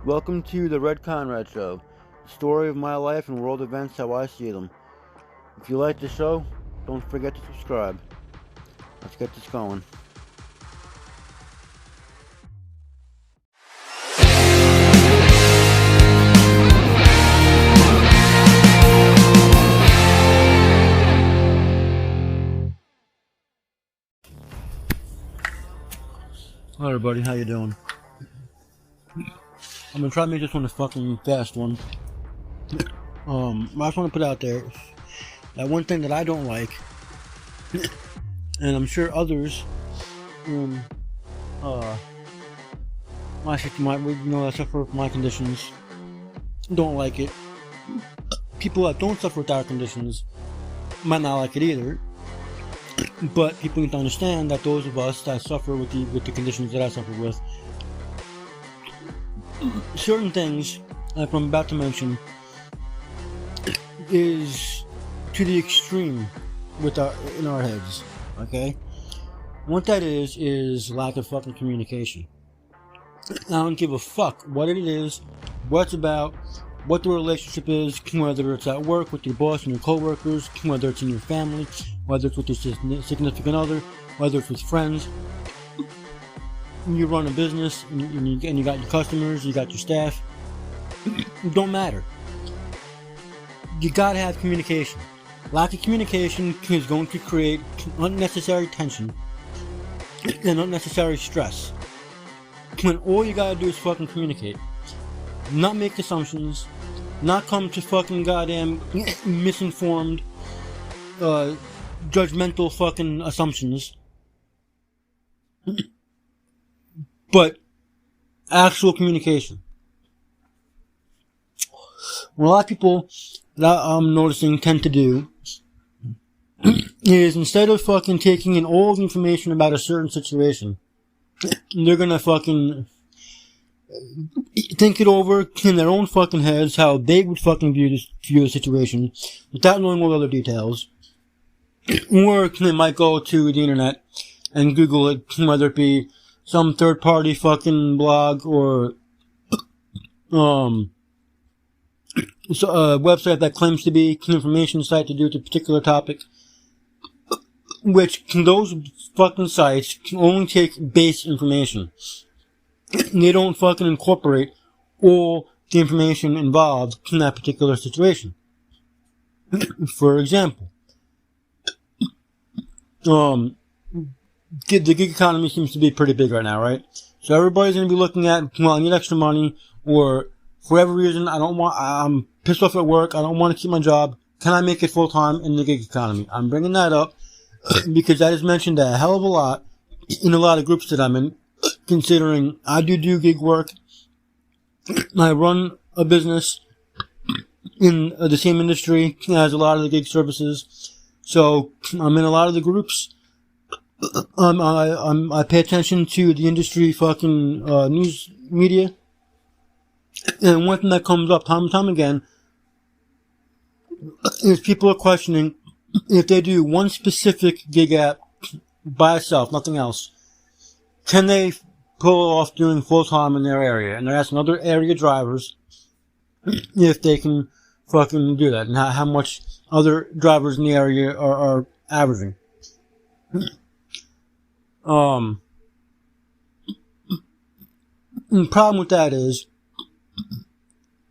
Welcome to the Red Conrad Show, the story of my life and world events how I see them. If you like the show, don't forget to subscribe. Let's get this going. Hi everybody, how you doing? I'm gonna try to make this one a fucking fast one. I just want to put out there that one thing that I don't like, and I'm sure others that suffer with my conditions don't like it. People that don't suffer with our conditions might not like it either. But people need to understand that those of us that suffer with the conditions that I suffer with, certain things, like I'm about to mention, is to the extreme in our heads. Okay, what that is lack of fucking communication. I don't give a fuck what it is, what it's about, what the relationship is, whether it's at work with your boss and your coworkers, whether it's in your family, whether it's with your significant other, whether it's with friends. You run a business and you got your customers, you got your staff. It don't matter. You gotta have communication. Lack of communication is going to create unnecessary tension and unnecessary stress. When all you gotta do is fucking communicate. Not make assumptions, not come to fucking goddamn misinformed, judgmental fucking assumptions, but actual communication. What a lot of people that I'm noticing tend to do is, instead of fucking taking in all the information about a certain situation, they're gonna fucking think it over in their own fucking heads how they would fucking view the situation without knowing all the other details. Or they might go to the internet and Google it, whether it be some third party fucking blog or a website that claims to be an information site to do with a particular topic, which those fucking sites can only take base information. They don't fucking incorporate all the information involved in that particular situation. For example, the gig economy seems to be pretty big right now, right? So everybody's gonna be looking at, well, I need extra money, or for whatever reason, I'm pissed off at work, I don't want to keep my job, can I make it full time in the gig economy? I'm bringing that up because that is mentioned a hell of a lot in a lot of groups that I'm in. Considering I do gig work, I run a business in the same industry as a lot of the gig services, so I'm in a lot of the groups. I pay attention to the industry fucking news media, and one thing that comes up time and time again is people are questioning if they do one specific gig app by itself, nothing else, can they pull off doing full-time in their area? And they're asking other area drivers if they can fucking do that, and how much other drivers in the area are averaging. The problem with that is,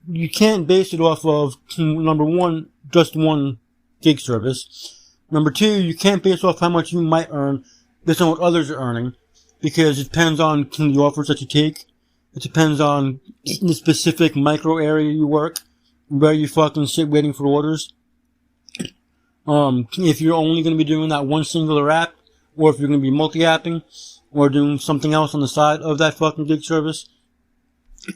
you can't base it off of, number one, just one gig service. Number two, you can't base off how much you might earn based on what others are earning, because it depends on the offers that you take. It depends on the specific micro area you work, where you fucking sit waiting for orders. If you're only going to be doing that one singular app, or if you're going to be multi-apping, or doing something else on the side of that fucking gig service,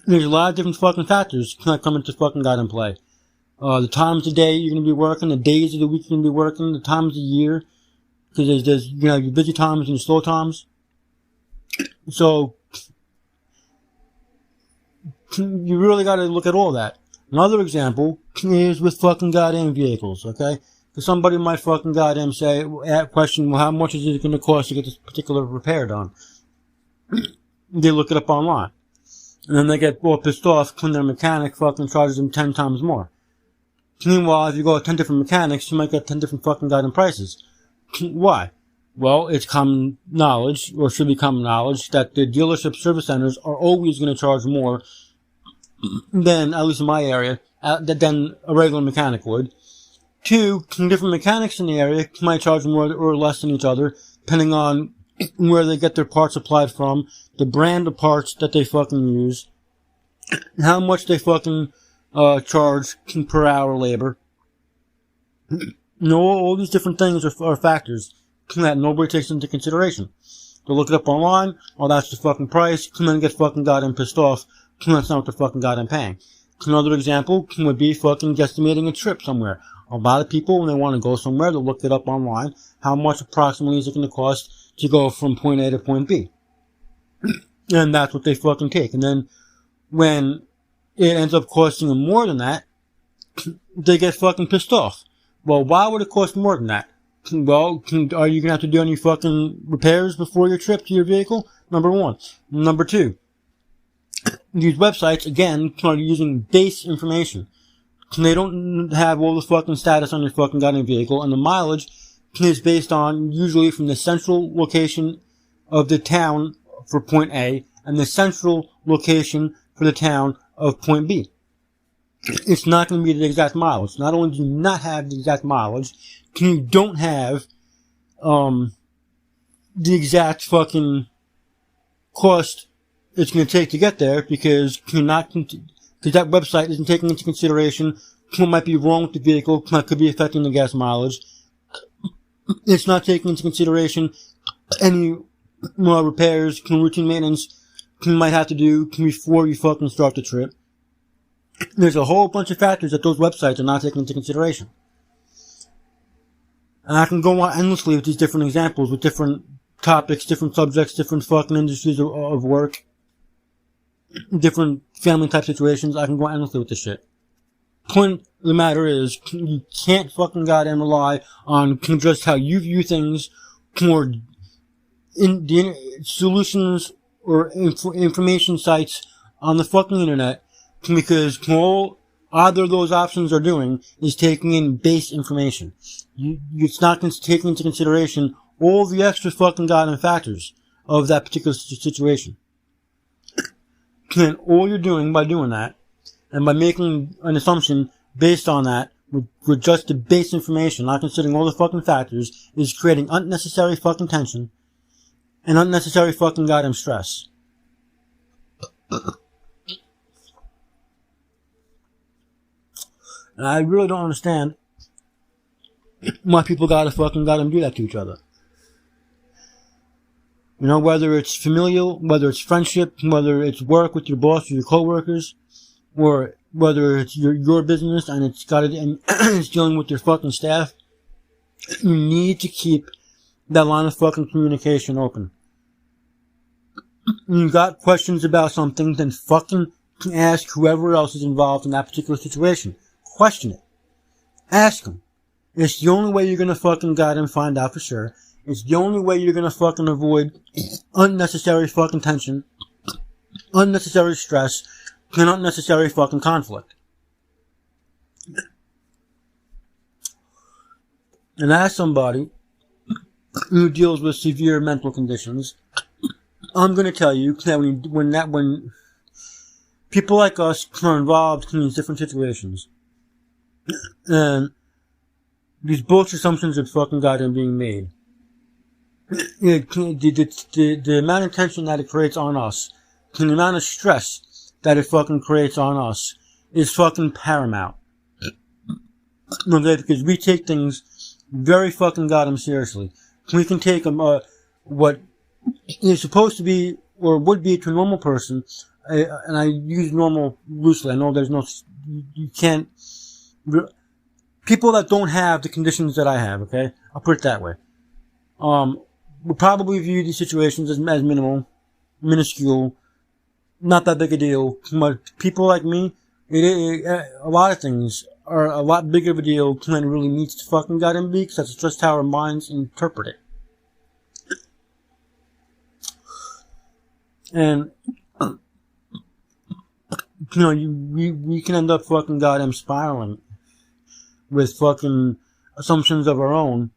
there's a lot of different fucking factors that come into fucking goddamn play. The times of the day you're going to be working, the days of the week you're going to be working, the times of the year, because there's your busy times and your slow times. So, you really gotta look at all that. Another example is with fucking goddamn vehicles, okay? Because somebody might fucking goddamn question, well, how much is it gonna cost to get this particular repair done? They look it up online. And then they get all pissed off when their mechanic fucking charges them 10 times more. Meanwhile, if you go to 10 different mechanics, you might get 10 different fucking goddamn prices. Why? Well, it's common knowledge, or should be common knowledge, that the dealership service centers are always going to charge more than, at least in my area, than a regular mechanic would. 2, different mechanics in the area might charge more or less than each other, depending on where they get their parts supplied from, the brand of parts that they fucking use, how much they fucking charge per hour labor. All these different things are factors that nobody takes into consideration. They look it up online, oh, that's the fucking price, and then get fucking goddamn pissed off, that's not what they're fucking goddamn paying. Another example would be fucking guesstimating a trip somewhere. A lot of people, when they want to go somewhere, they'll look it up online, how much approximately is it going to cost to go from point A to point B. And that's what they fucking take. And then, when it ends up costing them more than that, they get fucking pissed off. Well, why would it cost more than that? Well, are you gonna have to do any fucking repairs before your trip to your vehicle? Number 1. Number 2. These websites, again, are using base information. They don't have all the fucking status on your fucking goddamn vehicle, and the mileage is based on, usually from the central location of the town for point A, and the central location for the town of point B. It's not going to be the exact mileage. Not only do you not have the exact mileage, you don't have the exact fucking cost it's going to take to get there, because because that website isn't taking into consideration what might be wrong with the vehicle, what could be affecting the gas mileage. It's not taking into consideration any repairs, routine maintenance you might have to do before you fucking start the trip. There's a whole bunch of factors that those websites are not taking into consideration. And I can go on endlessly with these different examples, with different topics, different subjects, different fucking industries of work, different family type situations. I can go on endlessly with this shit. Point of the matter is, you can't fucking goddamn rely on just how you view things, or in the solutions or information sites on the fucking internet, because all either of those options are doing is taking in base information. It's not taking into consideration all the extra fucking goddamn factors of that particular situation. And all you're doing by doing that, and by making an assumption based on that, with just the base information, not considering all the fucking factors, is creating unnecessary fucking tension and unnecessary fucking goddamn stress. And I really don't understand why people gotta do that to each other. You know, whether it's familial, whether it's friendship, whether it's work with your boss or your coworkers, or whether it's your business and it's dealing with your fucking staff, you need to keep that line of fucking communication open. You got questions about something, then fucking ask whoever else is involved in that particular situation. Question it. Ask them. It's the only way you're gonna fucking goddamn find out for sure. It's the only way you're gonna fucking avoid unnecessary fucking tension, unnecessary stress, and unnecessary fucking conflict. And as somebody who deals with severe mental conditions, I'm gonna tell you that when people like us are involved in these different situations, and these bullshit assumptions are fucking goddamn being made, the amount of tension that it creates on us, and the amount of stress that it fucking creates on us, is fucking paramount. Okay, because we take things very fucking goddamn seriously. We can take what is supposed to be, or would be to a normal person, and I use normal loosely. I know there's no, you can't, people that don't have the conditions that I have, okay? I'll put it that way. Would probably view these situations as minimal, minuscule, not that big a deal. But people like me, a lot of things are a lot bigger of a deal than it really needs to fucking goddamn be, because that's just how our minds interpret it. And we can end up fucking goddamn spiraling with fucking assumptions of our own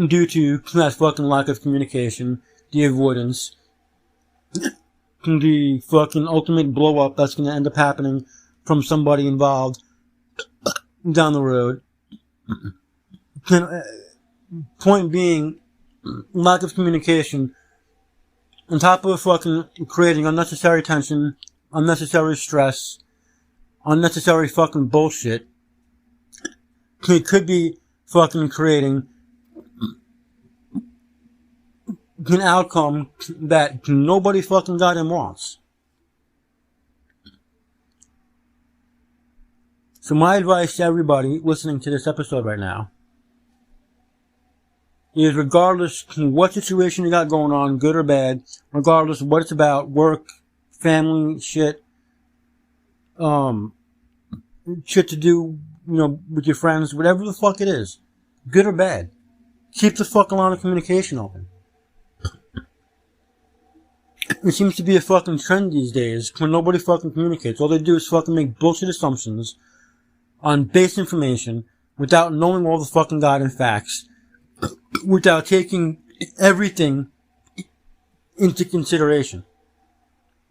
due to that fucking lack of communication, the avoidance, the fucking ultimate blow up that's going to end up happening from somebody involved down the road. Point being, lack of communication, on top of fucking creating unnecessary tension, unnecessary stress, unnecessary fucking bullshit, it could be fucking creating an outcome that nobody fucking goddamn wants. So my advice to everybody listening to this episode right now is, regardless what situation you got going on, good or bad, regardless of what it's about, work, family, shit to do, with your friends, whatever the fuck it is, good or bad, keep the fucking line of communication open. It seems to be a fucking trend these days when nobody fucking communicates. All they do is fucking make bullshit assumptions on base information without knowing all the fucking goddamn facts, without taking everything into consideration,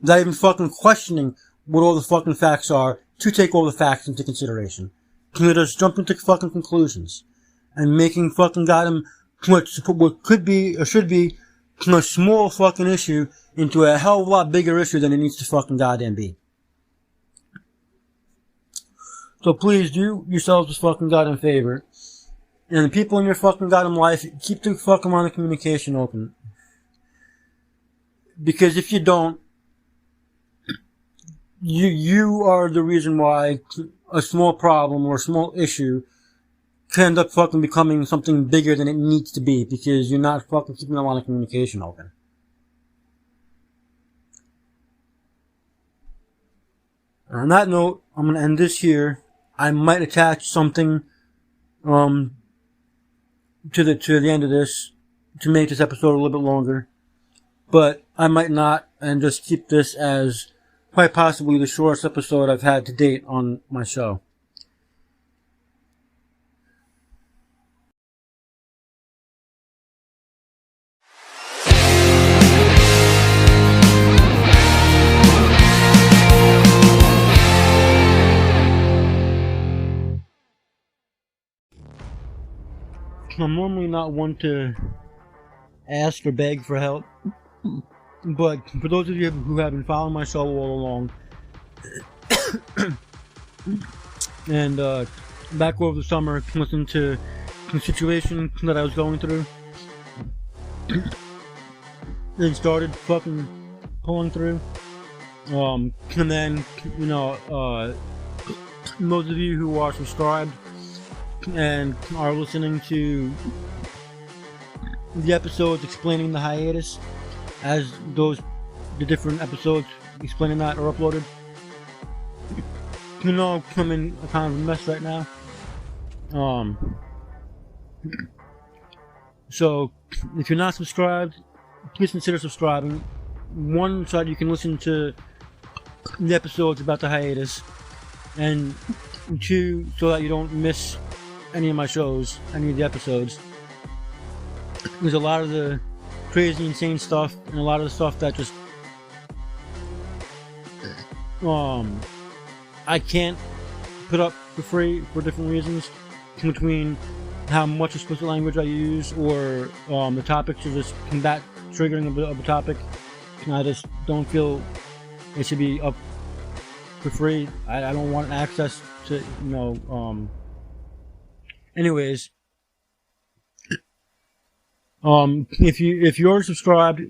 without even fucking questioning what all the fucking facts are to take all the facts into consideration. They're just jumping to fucking conclusions and making fucking goddamn what could be or should be a small fucking issue into a hell of a lot bigger issue than it needs to fucking goddamn be. So please do yourselves a fucking goddamn favor, and the people in your fucking goddamn life, keep the fucking line of communication open. Because if you don't, you are the reason why a small problem or a small issue can end up fucking becoming something bigger than it needs to be, because you're not fucking keeping the line of communication open. On that note, I'm gonna end this here. I might attach something to the end of this to make this episode a little bit longer, but I might not, and just keep this as quite possibly the shortest episode I've had to date on my show. I'm normally not one to ask or beg for help, but for those of you who have been following my show all along, and back over the summer, listening to the situation that I was going through, and started fucking pulling through, and then, those of you who are subscribed and are listening to the episodes explaining the hiatus, as the different episodes explaining that are uploaded. I'm in a kind of a mess right now. So if you're not subscribed, please consider subscribing. One, so that you can listen to the episodes about the hiatus, and two, so that you don't miss any of my shows, any of the episodes. There's a lot of the crazy, insane stuff, and a lot of the stuff that just I can't put up for free for different reasons, between how much explicit language I use, or the topics are just combat triggering of a topic. I just don't feel it should be up for free. I don't want access to, anyways, if you're subscribed,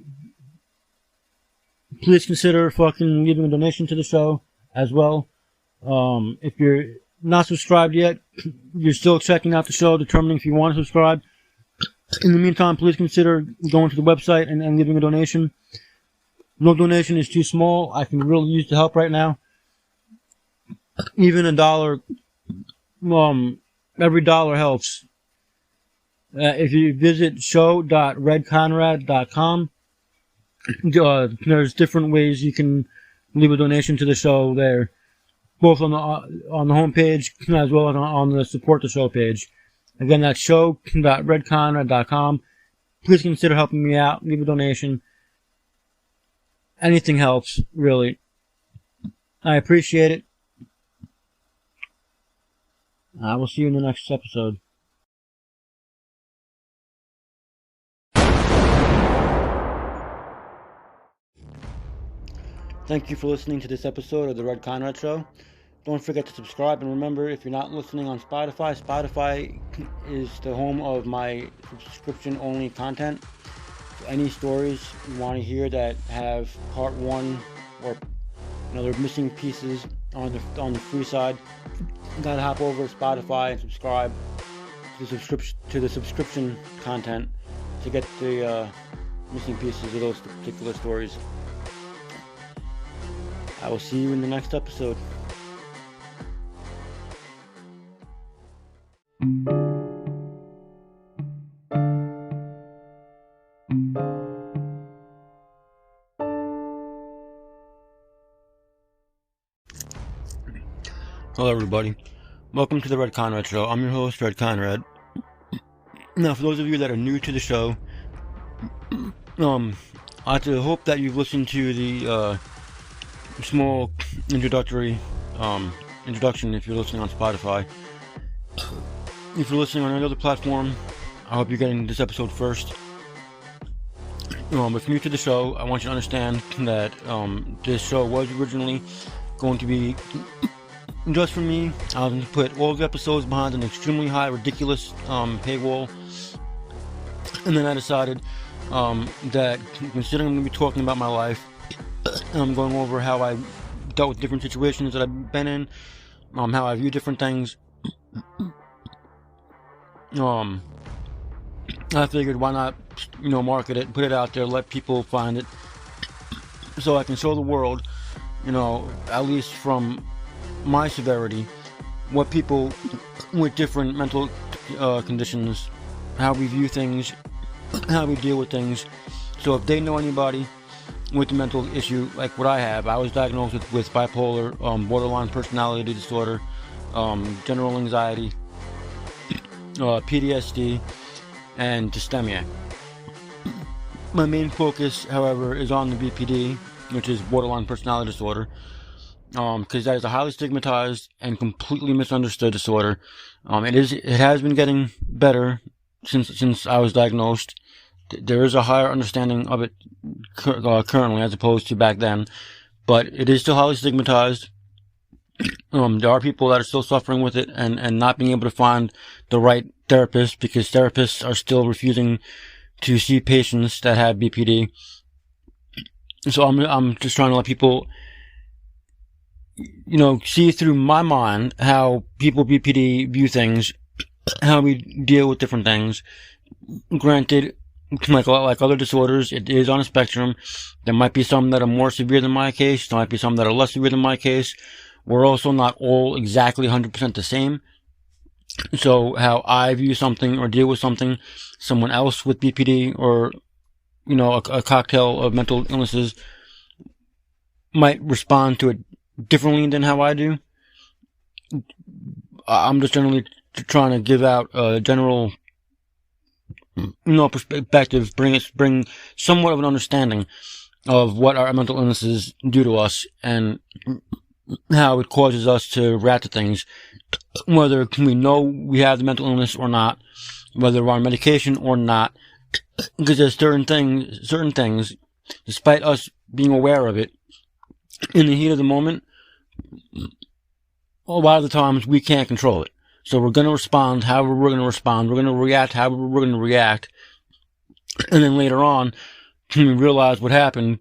please consider fucking leaving a donation to the show as well. If you're not subscribed yet, you're still checking out the show, determining if you want to subscribe. In the meantime, please consider going to the website and leaving a donation. No donation is too small. I can really use the help right now. Even $1, every dollar helps. If you visit show.redconrad.com, there's different ways you can leave a donation to the show there, both on the homepage as well as on the support the show page. Again, that's show.redconrad.com. Please consider helping me out. Leave a donation. Anything helps, really. I appreciate it. I will see you in the next episode. Thank you for listening to this episode of The Red Conrad Show. Don't forget to subscribe, and remember, if you're not listening on Spotify, Spotify is the home of my subscription-only content. So any stories you want to hear that have part 1 or they're missing pieces on the free side, you gotta hop over to Spotify and subscribe to the subscription content to get the missing pieces of those particular stories. I will see you in the next episode. Hello everybody. Welcome to the Red Conrad Show. I'm your host, Red Conrad. Now, for those of you that are new to the show, I hope that you've listened to the small introduction if you're listening on Spotify. If you're listening on any other platform, I hope you're getting this episode first. If you're new to the show, I want you to understand that this show was originally going to be just for me. I was going to put all the episodes behind an extremely high, ridiculous paywall. And then I decided that considering I'm going to be talking about my life, I'm going over how I dealt with different situations that I've been in, how I view different things. I figured why not, market it, put it out there, let people find it, so I can show the world, at least from my severity, what people with different mental conditions, how we view things, how we deal with things. So if they know anybody with a mental issue like what I have, I was diagnosed with bipolar, borderline personality disorder, general anxiety, PTSD, and dysthymia. My main focus, however, is on the BPD, which is borderline personality disorder, because that is a highly stigmatized and completely misunderstood disorder. It has been getting better since I was diagnosed. There is a higher understanding of it currently as opposed to back then, but it is still highly stigmatized. There are people that are still suffering with it and not being able to find the right therapist, because therapists are still refusing to see patients that have BPD. So I'm just trying to let people, see through my mind how people with BPD view things, how we deal with different things. Granted, like other disorders, it is on a spectrum. There might be some that are more severe than my case. There might be some that are less severe than my case. We're also not all exactly 100% the same. So how I view something or deal with something, someone else with BPD or, a cocktail of mental illnesses might respond to it differently than how I do. I'm just generally trying to give out a general, perspective, bring somewhat of an understanding of what our mental illnesses do to us and how it causes us to react to things, whether we know we have the mental illness or not, whether we're on medication or not, because there's certain things, despite us being aware of it, in the heat of the moment, a lot of the times we can't control it. So we're going to respond however we're going to respond. We're going to react however we're going to react. And then later on, when we realize what happened,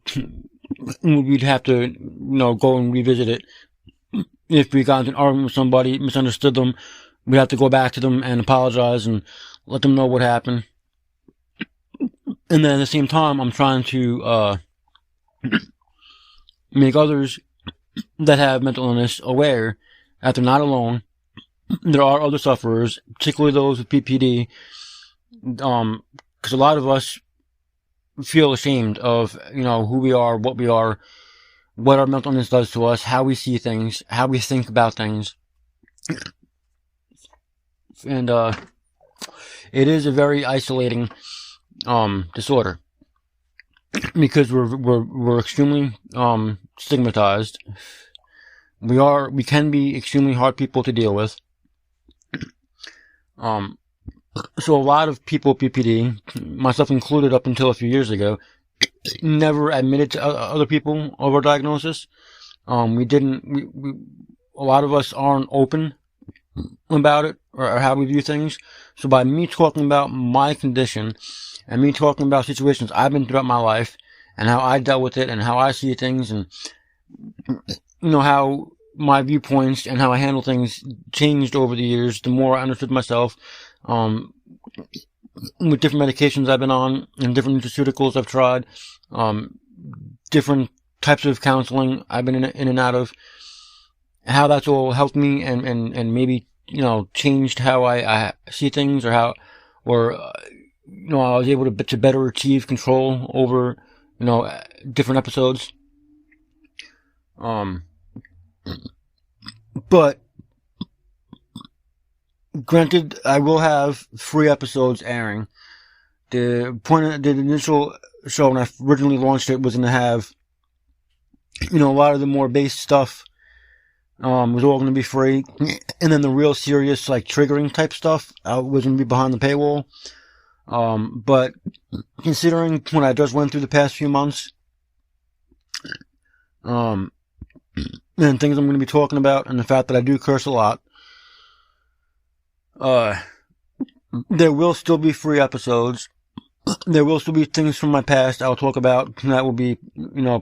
we'd have to, go and revisit it. If we got into an argument with somebody, misunderstood them, we'd have to go back to them and apologize and let them know what happened. And then at the same time, I'm trying to make others that have mental illness aware that they're not alone. There are other sufferers, particularly those with PPD, because a lot of us feel ashamed of, who we are, what we are, what our mental illness does to us, how we see things, how we think about things. And, it is a very isolating, disorder. Because we're extremely, stigmatized. We can be extremely hard people to deal with. So a lot of people with BPD, myself included up until a few years ago, never admitted to other people of our diagnosis. A lot of us aren't open about it or how we view things. So by me talking about my condition and me talking about situations I've been throughout my life and how I dealt with it and how I see things and, how my viewpoints and how I handle things changed over the years, the more I understood myself, with different medications I've been on and different nutraceuticals I've tried, different types of counseling I've been in and out of, how that's all helped me and maybe, changed how I see things or I was able to better achieve control over, different episodes. But granted, I will have 3 episodes airing. The point of the initial show when I originally launched it was going to have, a lot of the more base stuff, was all going to be free. And then the real serious, triggering type stuff, was going to be behind the paywall. But considering what I just went through the past few months, and things I'm going to be talking about, and the fact that I do curse a lot, there will still be free episodes. There will still be things from my past I'll talk about that will be,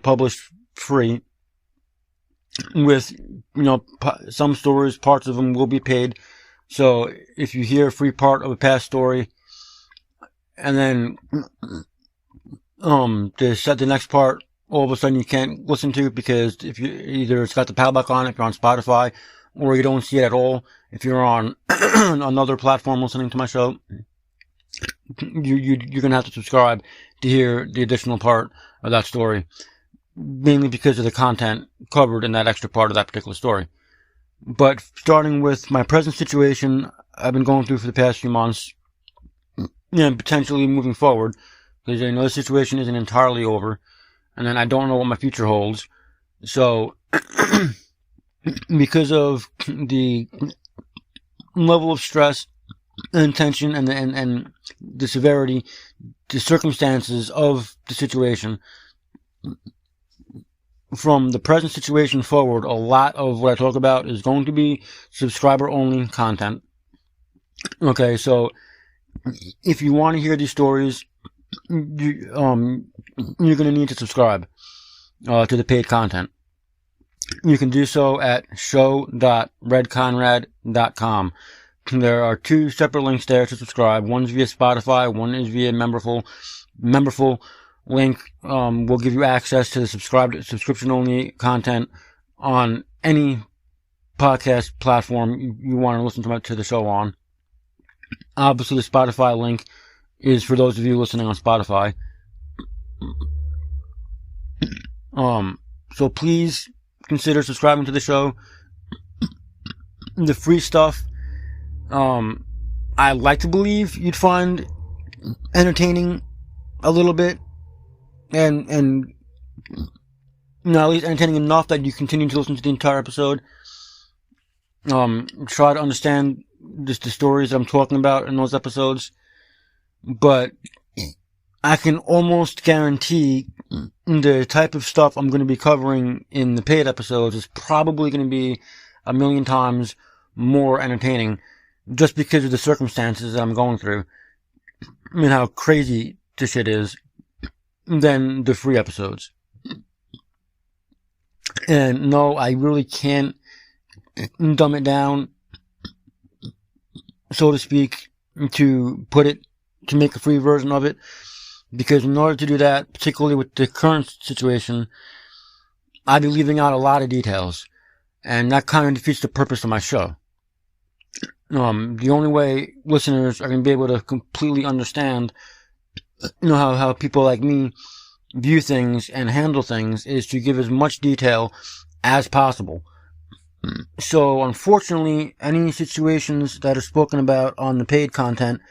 published free. With, some stories, parts of them will be paid. So if you hear a free part of a past story, and then, the next part, all of a sudden you can't listen to because if you either it's got the padlock on if you're on Spotify, or you don't see it at all if you're on another platform listening to my show, you're gonna have to subscribe to hear the additional part of that story, mainly because of the content covered in that extra part of that particular story. But starting with my present situation I've been going through for the past few months, and potentially moving forward, because the situation isn't entirely over, and then I don't know what my future holds. So, because of the level of stress and tension and the severity, the circumstances of the situation, from the present situation forward, a lot of what I talk about is going to be subscriber-only content. Okay, so if you want to hear these stories, you're going to need to subscribe to the paid content. You can do so at show.redconrad.com. There are 2 separate links there to subscribe. One's via Spotify, one is via Memberful. Memberful link will give you access to the subscription-only content on any podcast platform you want to listen to the show on. Obviously, the Spotify link is for those of you listening on Spotify. So please consider subscribing to the show. The free stuff, I like to believe you'd find entertaining a little bit, and at least entertaining enough that you continue to listen to the entire episode. Try to understand just the stories I'm talking about in those episodes, but I can almost guarantee the type of stuff I'm going to be covering in the paid episodes is probably going to be 1,000,000 times more entertaining, just because of the circumstances that I'm going through. I mean, how crazy this shit is, than the free episodes. And no, I really can't dumb it down, so to speak, to make a free version of it, because in order to do that, particularly with the current situation, I'd be leaving out a lot of details, and that kind of defeats the purpose of my show. The only way listeners are going to be able to completely understand, how people like me view things and handle things is to give as much detail as possible. So unfortunately, any situations that are spoken about on the paid content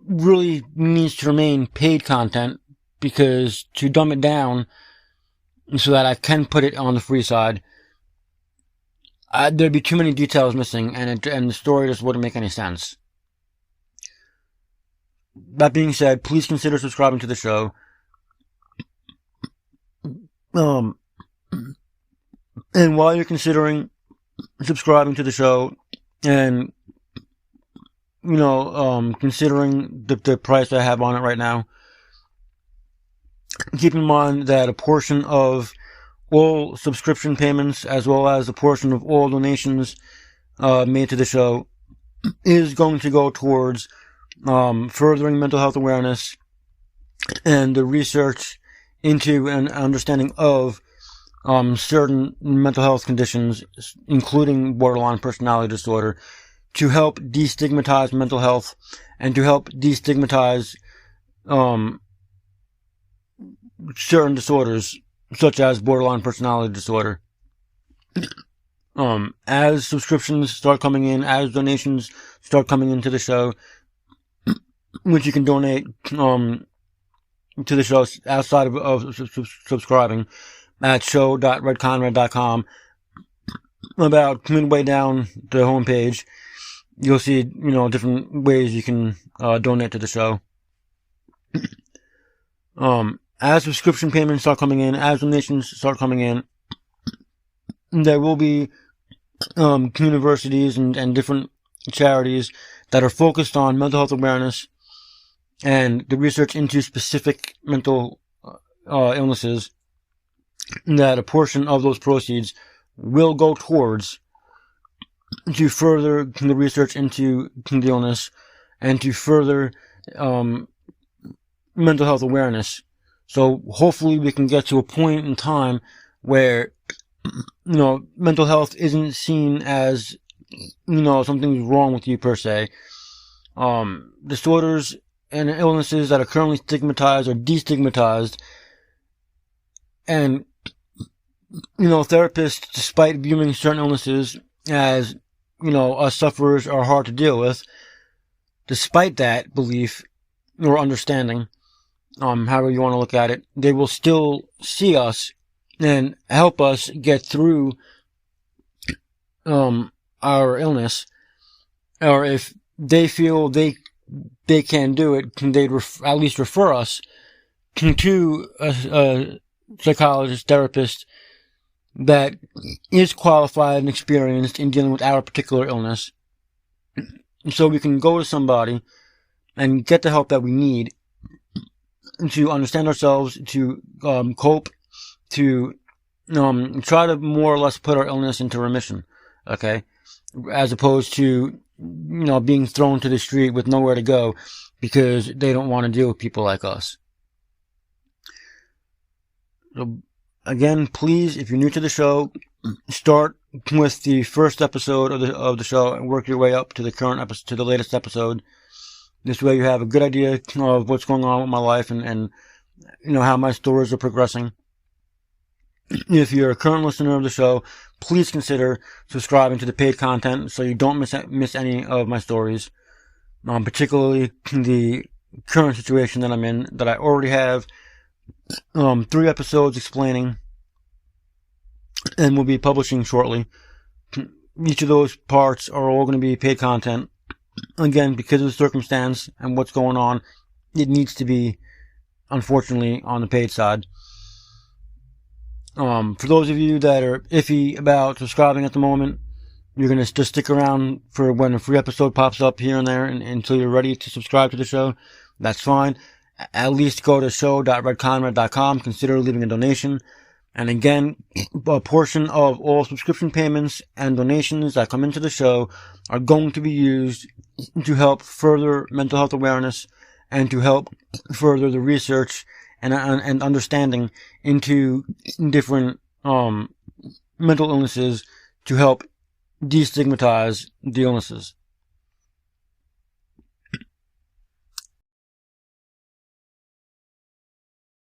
really needs to remain paid content, because to dumb it down so that I can put it on the free side, there'd be too many details missing, and the story just wouldn't make any sense. That being said, please consider subscribing to the show. And while you're considering subscribing to the show, and considering the price I have on it right now, keep in mind that a portion of all subscription payments, as well as a portion of all donations made to the show, is going to go towards furthering mental health awareness and the research into and understanding of certain mental health conditions, including borderline personality disorder, to help destigmatize mental health and to help destigmatize certain disorders such as borderline personality disorder. As subscriptions start coming in, as donations start coming into the show, which you can donate to the show outside of subscribing at show.redconrad.com. About midway down the homepage, you'll see, different ways you can donate to the show. As subscription payments start coming in, as donations start coming in, there will be universities and different charities that are focused on mental health awareness and the research into specific mental illnesses, that a portion of those proceeds will go towards to further the research into the illness and to further mental health awareness. So hopefully we can get to a point in time where, mental health isn't seen as, something's wrong with you per se. Disorders and illnesses that are currently stigmatized or destigmatized, and, therapists, despite viewing certain illnesses as, us sufferers are hard to deal with, despite that belief or understanding, however you want to look at it, they will still see us and help us get through our illness. Or if they feel they can't do it, they'd at least refer us to a psychologist, therapist that is qualified and experienced in dealing with our particular illness, so we can go to somebody and get the help that we need to understand ourselves, to cope, to try to more or less put our illness into remission, okay? As opposed to, being thrown to the street with nowhere to go because they don't want to deal with people like us. So, again, please, if you're new to the show, start with the first episode of the show and work your way up to the current episode, to the latest episode. This way you have a good idea of what's going on with my life and how my stories are progressing. If you're a current listener of the show, please consider subscribing to the paid content so you don't miss any of my stories. Particularly the current situation that I'm in, that I already have 3 episodes explaining and will be publishing shortly. Each of those parts are all going to be paid content. Again, because of the circumstance and what's going on, it needs to be, unfortunately, on the paid side. For those of you that are iffy about subscribing at the moment, you're going to just stick around for when a free episode pops up here and there until you're ready to subscribe to the show. That's fine. At least go to show.redconrad.com, consider leaving a donation. And again, a portion of all subscription payments and donations that come into the show are going to be used to help further mental health awareness and to help further the research and understanding into different mental illnesses to help destigmatize the illnesses.